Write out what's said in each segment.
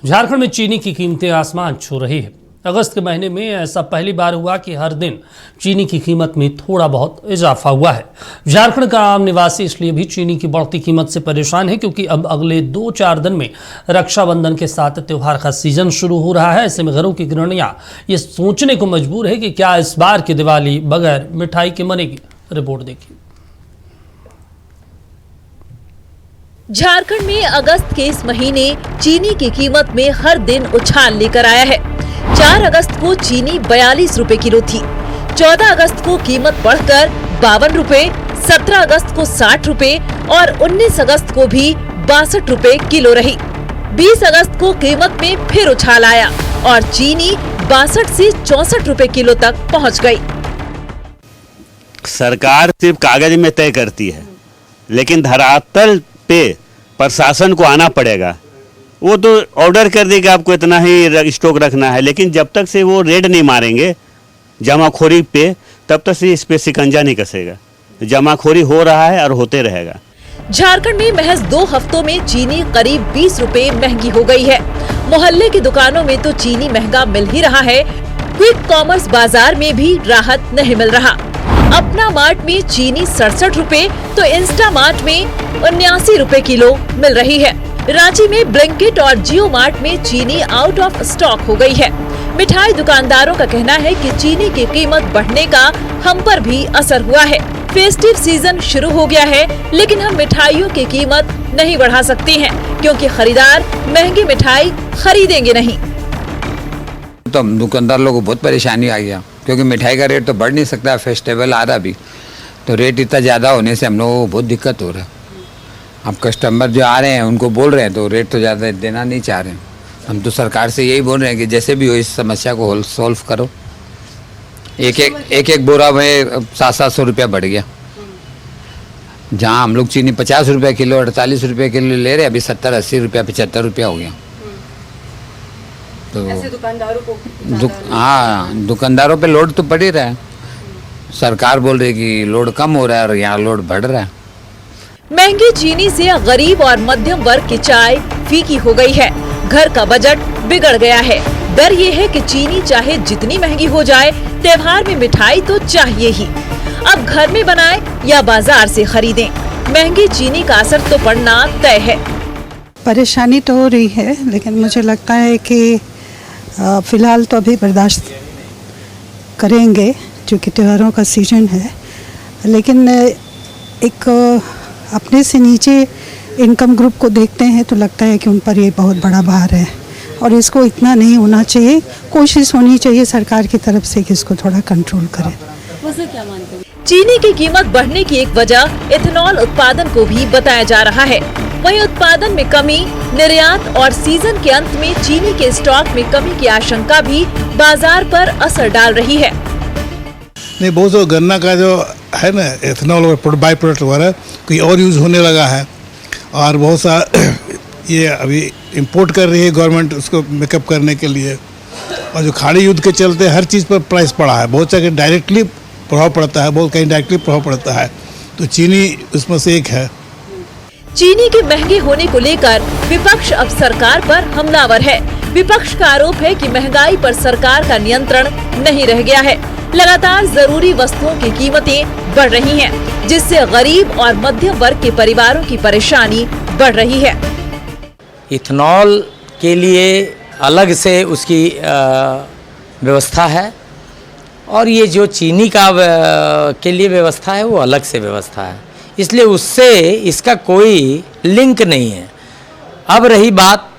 झारखंड में चीनी की कीमतें आसमान छू रही है। अगस्त के महीने में ऐसा पहली बार हुआ कि हर दिन चीनी की कीमत में थोड़ा बहुत इजाफा हुआ है। झारखंड का आम निवासी इसलिए भी चीनी की बढ़ती कीमत से परेशान है क्योंकि अब अगले 2-4 दिन में रक्षाबंधन के साथ त्योहार का सीजन शुरू हो रहा है। ऐसे में घरों की गृहिणियां ये सोचने को मजबूर है कि क्या इस बार की दिवाली बगैर मिठाई के मनेगी। रिपोर्ट देखिए। झारखंड में अगस्त के इस महीने चीनी की कीमत में हर दिन उछाल लेकर आया है। 4 अगस्त को चीनी 42 रुपए किलो थी। 14 अगस्त को कीमत बढ़कर 52 रुपए, 17 अगस्त को 60 रुपए और 19 अगस्त को भी 62 रुपए किलो रही। 20 अगस्त को कीमत में फिर उछाल आया और चीनी 62 से 64 रुपए किलो तक पहुंच गई। सरकार सिर्फ कागज में तय करती है, लेकिन धरातल पे प्रशासन को आना पड़ेगा। वो तो ऑर्डर कर देगा आपको इतना ही स्टॉक रखना है, लेकिन जब तक से वो रेड नहीं मारेंगे जमाखोरी पे, तब तक से इस पे शिकंजा नहीं कसेगा। जमाखोरी हो रहा है और होते रहेगा। झारखंड में महज 2 हफ्तों में चीनी करीब 20 रुपए महंगी हो गई है। मोहल्ले की दुकानों में तो चीनी महंगा मिल ही रहा है। क्विक कॉमर्स बाजार में भी राहत नहीं मिल रहा। अपना मार्ट में चीनी 67 रुपए तो इंस्टा मार्ट में 79 रुपए किलो मिल रही है। रांची में ब्लिंकिट और जियो मार्ट में चीनी आउट ऑफ स्टॉक हो गई है। मिठाई दुकानदारों का कहना है कि चीनी की कीमत बढ़ने का हम पर भी असर हुआ है। फेस्टिव सीजन शुरू हो गया है, लेकिन हम मिठाइयों की कीमत नहीं बढ़ा सकते हैं क्योंकि खरीदार महंगी मिठाई खरीदेंगे नहीं। तो हम दुकानदार लोगों को बहुत परेशानी आ गया क्योंकि मिठाई का रेट तो बढ़ नहीं सकता। फेस्टिवल आ रहा भी तो रेट इतना ज़्यादा होने से हम लोगों को बहुत दिक्कत हो रहा है। अब कस्टमर जो आ रहे हैं उनको बोल रहे हैं तो रेट तो ज़्यादा देना नहीं चाह रहे हैं। हम तो सरकार से यही बोल रहे हैं कि जैसे भी हो इस समस्या को सॉल्व करो। एक बोरा में 700-700 रुपया बढ़ गया। जहाँ हम लोग चीनी 50 रुपये किलो 48 रुपये किलो ले रहे हैं, अभी 70-80 रुपया 75 रुपया हो गया। तो ऐसे दुकानदारों को हाँ, दुकानदारों पे लोड तो पड़ ही रहा है। सरकार बोल रही है कि लोड कम हो रहा है और यहाँ लोड बढ़ रहा है। महंगी चीनी से गरीब और मध्यम वर्ग की चाय फीकी हो गई है। घर का बजट बिगड़ गया है। डर ये है कि चीनी चाहे जितनी महंगी हो जाए, त्योहार में मिठाई तो चाहिए ही। अब घर में बनाए या बाजार से खरीदें, महंगी चीनी का असर तो पड़ना तय है। परेशानी तो हो रही है, लेकिन मुझे लगता है कि फिलहाल तो अभी बर्दाश्त करेंगे क्योंकि त्योहारों का सीजन है। लेकिन एक अपने से नीचे इनकम ग्रुप को देखते हैं तो लगता है कि उन पर ये बहुत बड़ा भार है और इसको इतना नहीं होना चाहिए। कोशिश होनी चाहिए सरकार की तरफ से कि इसको थोड़ा कंट्रोल करें। वैसे क्या मानते हैं? चीनी की कीमत बढ़ने की एक वजह इथेनॉल उत्पादन को भी बताया जा रहा है। वहीं उत्पादन में कमी, निर्यात और सीजन के अंत में चीनी के स्टॉक में कमी की आशंका भी बाजार पर असर डाल रही है। नहीं, बहुत जो गन्ना का जो है ना एथेनॉल और बाई प्रोडक्ट वगैरह कोई और यूज़ होने लगा है और बहुत सा ये अभी इंपोर्ट कर रही है गवर्नमेंट उसको मेकअप करने के लिए। और जो खाड़ी युद्ध के चलते हर चीज़ पर प्राइस पड़ा है। बहुत जगह डायरेक्टली प्रभाव पड़ता है, बहुत कहीं डायरेक्टली प्रभाव पड़ता है, तो चीनी उसमें से एक है। चीनी के महंगे होने को लेकर विपक्ष अब सरकार पर हमलावर है। विपक्ष का आरोप है कि महंगाई पर सरकार का नियंत्रण नहीं रह गया है। लगातार जरूरी वस्तुओं की कीमतें बढ़ रही हैं, जिससे गरीब और मध्यम वर्ग के परिवारों की परेशानी बढ़ रही है। इथेनॉल के लिए अलग से उसकी व्यवस्था है और ये जो चीनी का के लिए व्यवस्था है वो अलग से व्यवस्था है, इसलिए उससे इसका कोई लिंक नहीं है। अब रही बात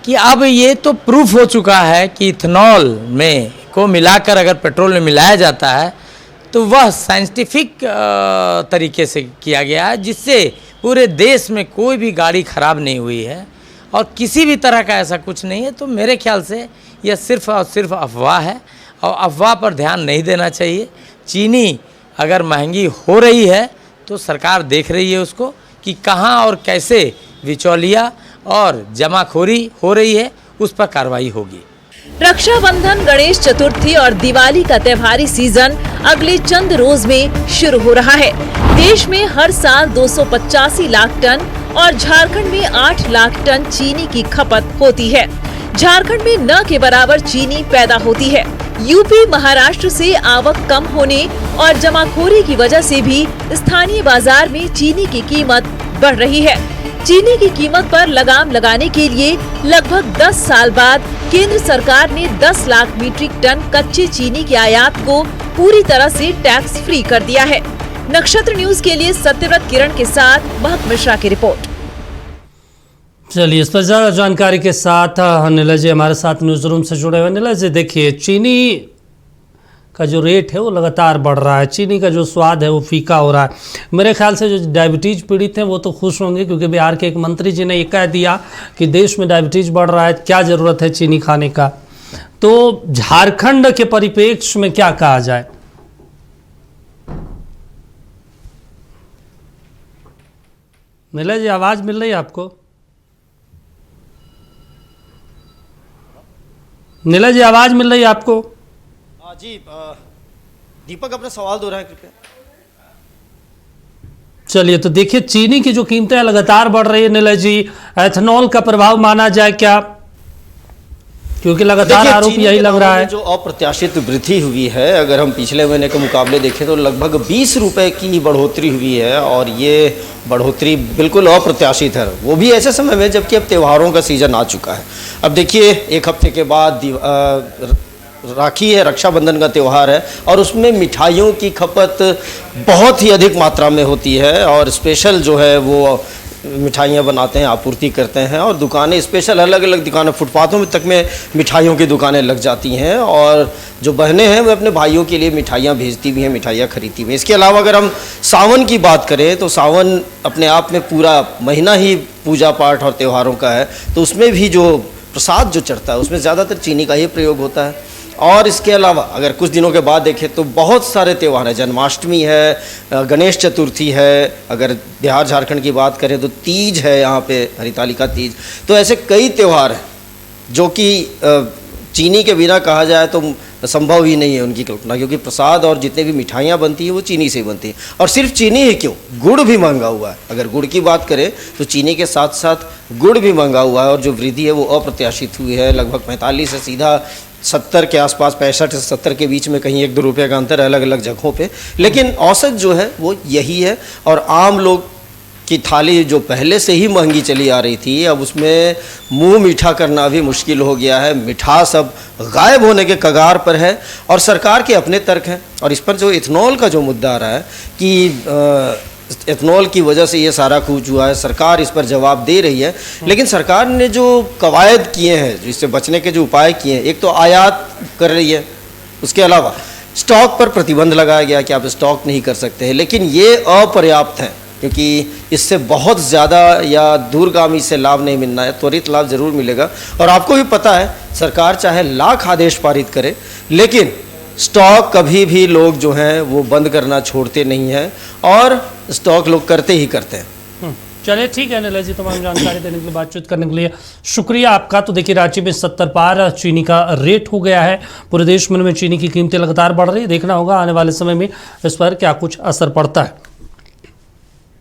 कि अब ये तो प्रूफ हो चुका है कि इथेनॉल में को मिलाकर अगर पेट्रोल में मिलाया जाता है तो वह साइंटिफिक तरीके से किया गया है, जिससे पूरे देश में कोई भी गाड़ी खराब नहीं हुई है और किसी भी तरह का ऐसा कुछ नहीं है। तो मेरे ख्याल से यह सिर्फ और सिर्फ अफवाह है और अफवाह पर ध्यान नहीं देना चाहिए। चीनी अगर महंगी हो रही है तो सरकार देख रही है उसको कि कहाँ और कैसे बिचौलिया और जमाखोरी हो रही है, उस पर कार्रवाई होगी। रक्षाबंधन, गणेश चतुर्थी और दिवाली का त्योहारी सीजन अगले चंद रोज में शुरू हो रहा है। देश में हर साल 285 लाख टन और झारखंड में 8 लाख टन चीनी की खपत होती है। झारखंड में न के बराबर चीनी पैदा होती है। यूपी महाराष्ट्र से आवक कम होने और जमाखोरी की वजह से भी स्थानीय बाजार में चीनी की कीमत बढ़ रही है। चीनी की कीमत पर लगाम लगाने के लिए लगभग 10 साल बाद केंद्र सरकार ने 10 लाख मीट्रिक टन कच्चे चीनी की आयात को पूरी तरह से टैक्स फ्री कर दिया है। नक्षत्र न्यूज के लिए सत्यव्रत किरण के साथ महक मिश्रा की रिपोर्ट। चलिए, इस पर ज़्यादा जानकारी के साथ नीला जी हमारे साथ न्यूज़ रूम से जुड़े हुए। नीला जी, देखिए चीनी का जो रेट है वो लगातार बढ़ रहा है, चीनी का जो स्वाद है वो फीका हो रहा है। मेरे ख्याल से जो डायबिटीज़ पीड़ित हैं वो तो खुश होंगे, क्योंकि बिहार के एक मंत्री जी ने ये कह दिया कि देश में डायबिटीज़ बढ़ रहा है, क्या ज़रूरत है चीनी खाने का। तो झारखंड के परिप्रेक्ष्य में क्या कहा जाए? नीला जी, आवाज़ मिल रही है आपको? नीला जी, आवाज मिल रही है आपको? जी, दीपक अपना सवाल दोहराएं कृपया। चलिए, तो देखिए चीनी की जो कीमतें लगातार बढ़ रही है नीला जी, एथेनॉल का प्रभाव माना जाए क्या? क्योंकि लगातार आरोप यही लग रहा है। जो अप्रत्याशित वृद्धि हुई है, अगर हम पिछले महीने के मुकाबले देखें तो लगभग 20 रुपए की बढ़ोतरी हुई है, और ये बढ़ोतरी बिल्कुल अप्रत्याशित है, वो भी ऐसे समय में जबकि अब त्योहारों का सीजन आ चुका है। अब देखिए, एक हफ्ते के बाद राखी है, रक्षाबंधन का त्यौहार है, और उसमें मिठाइयों की खपत बहुत ही अधिक मात्रा में होती है, और स्पेशल जो है वो मिठाइयाँ बनाते हैं, आपूर्ति करते हैं, और दुकानें स्पेशल अलग अलग दुकानें, फुटपाथों में तक में मिठाइयों की दुकानें लग जाती हैं, और जो बहनें हैं वो अपने भाइयों के लिए मिठाइयाँ भेजती भी हैं, मिठाइयाँ खरीदती भी हैं। इसके अलावा अगर हम सावन की बात करें तो सावन अपने आप में पूरा महीना ही पूजा पाठ और त्योहारों का है, तो उसमें भी जो प्रसाद जो चढ़ता है उसमें ज़्यादातर चीनी का ही प्रयोग होता है। और इसके अलावा अगर कुछ दिनों के बाद देखें तो बहुत सारे त्यौहार हैं, जन्माष्टमी है, गणेश चतुर्थी है, अगर बिहार झारखंड की बात करें तो तीज है, यहाँ पे हरितालिका तीज। तो ऐसे कई त्यौहार हैं जो कि चीनी के बिना कहा जाए तो संभव ही नहीं है उनकी कल्पना, क्योंकि प्रसाद और जितने भी मिठाइयाँ बनती हैं वो चीनी से ही बनती हैं। और सिर्फ चीनी ही क्यों, गुड़ भी महंगा हुआ है। अगर गुड़ की बात करें तो चीनी के साथ साथ गुड़ भी महंगा हुआ है, और जो वृद्धि है वो अप्रत्याशित हुई है। लगभग 45 से सीधा 70 के आसपास, 65 से 70 के बीच में, कहीं 1-2 रुपये का अंतर है अलग अलग जगहों पे, लेकिन औसत जो है वो यही है। और आम लोग की थाली जो पहले से ही महंगी चली आ रही थी, अब उसमें मुंह मीठा करना भी मुश्किल हो गया है। मिठास अब गायब होने के कगार पर है, और सरकार के अपने तर्क हैं। और इस पर जो इथेनॉल का जो मुद्दा आ रहा है कि इथेनॉल की वजह से ये सारा कुछ हुआ है, सरकार इस पर जवाब दे रही है, लेकिन सरकार ने जो कवायद किए हैं, जिससे बचने के जो उपाय किए हैं, एक तो आयात कर रही है, उसके अलावा स्टॉक पर प्रतिबंध लगाया गया कि आप स्टॉक नहीं कर सकते हैं, लेकिन ये अपर्याप्त है, क्योंकि इससे बहुत ज़्यादा या दूरगामी से लाभ नहीं मिलना है, त्वरित लाभ ज़रूर मिलेगा। और आपको भी पता है, सरकार चाहे लाख आदेश पारित करे, लेकिन स्टॉक कभी भी लोग जो हैं वो बंद करना छोड़ते नहीं हैं, और स्टॉक लोग करते ही करते हैं। चलिए, ठीक है नीला जी, तमाम जानकारी देने के लिए, बातचीत करने के लिए शुक्रिया आपका। तो देखिए, रांची में 70 पार चीनी का रेट हो गया है। पूरे देश में चीनी की कीमतें लगातार बढ़ रही है। देखना होगा आने वाले समय में इस पर क्या कुछ असर पड़ता है।